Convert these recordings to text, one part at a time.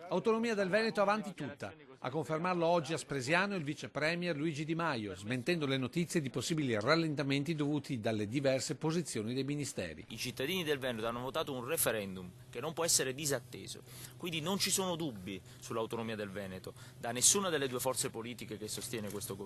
Autonomia del Veneto avanti tutta. A confermarlo oggi a Spresiano il vice premier Luigi Di Maio, smentendo le notizie di possibili rallentamenti dovuti dalle diverse posizioni dei ministeri. I cittadini del Veneto hanno votato un referendum che non può essere disatteso, quindi non ci sono dubbi sull'autonomia del Veneto da nessuna delle due forze politiche che sostengono questo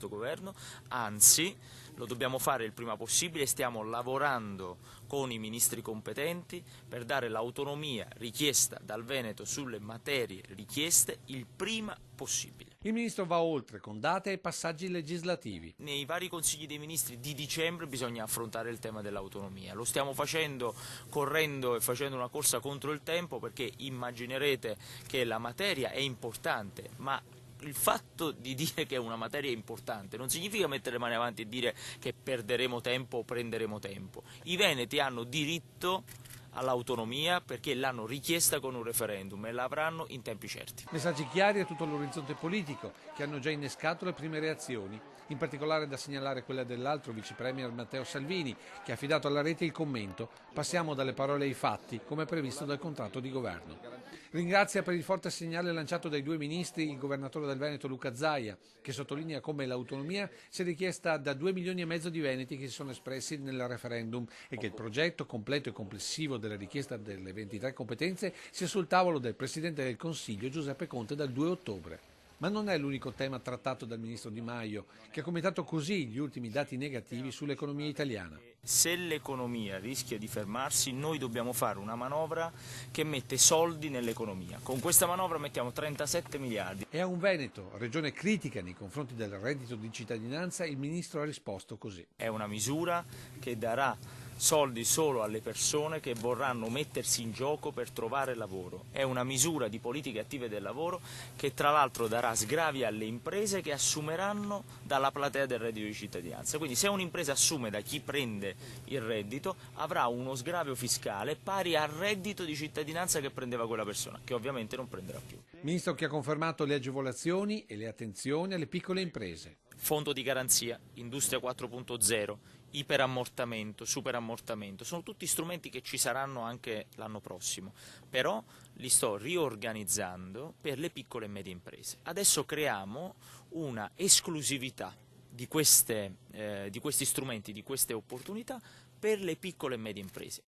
governo, anzi lo dobbiamo fare il prima possibile e stiamo lavorando con i ministri competenti per dare l'autonomia richiesta dal Veneto sulle materie richieste il prima possibile. Il ministro va oltre con date e passaggi legislativi. Nei vari consigli dei ministri di dicembre bisogna affrontare il tema dell'autonomia. Lo stiamo facendo correndo e facendo una corsa contro il tempo, perché immaginerete che la materia è importante, ma il fatto di dire che una materia è importante non significa mettere le mani avanti e dire che perderemo tempo o prenderemo tempo. I veneti hanno diritto all'autonomia perché l'hanno richiesta con un referendum e la avranno in tempi certi. Messaggi chiari a tutto l'orizzonte politico che hanno già innescato le prime reazioni, in particolare da segnalare quella dell'altro vice premier Matteo Salvini, che ha affidato alla rete il commento: passiamo dalle parole ai fatti, come previsto dal contratto di governo. Ringrazia per il forte segnale lanciato dai due ministri il governatore del Veneto Luca Zaia, che sottolinea come l'autonomia sia richiesta da 2,5 milioni di veneti che si sono espressi nel referendum e che il progetto completo e complessivo della richiesta delle 23 competenze sia sul tavolo del Presidente del Consiglio Giuseppe Conte dal 2 ottobre. Ma non è l'unico tema trattato dal ministro Di Maio, che ha commentato così gli ultimi dati negativi sull'economia italiana. Se l'economia rischia di fermarsi, noi dobbiamo fare una manovra che mette soldi nell'economia. Con questa manovra mettiamo 37 miliardi. E a un Veneto, regione critica nei confronti del reddito di cittadinanza, il ministro ha risposto così. È una misura che darà soldi solo alle persone che vorranno mettersi in gioco per trovare lavoro. È una misura di politiche attive del lavoro che tra l'altro darà sgravi alle imprese che assumeranno dalla platea del reddito di cittadinanza. Quindi se un'impresa assume da chi prende il reddito avrà uno sgravio fiscale pari al reddito di cittadinanza che prendeva quella persona, che ovviamente non prenderà più. Ministro che ha confermato le agevolazioni e le attenzioni alle piccole imprese. Fondo di garanzia, Industria 4.0, iperammortamento, superammortamento, sono tutti strumenti che ci saranno anche l'anno prossimo, però li sto riorganizzando per le piccole e medie imprese. Adesso creiamo una esclusività di questi strumenti, di queste opportunità per le piccole e medie imprese.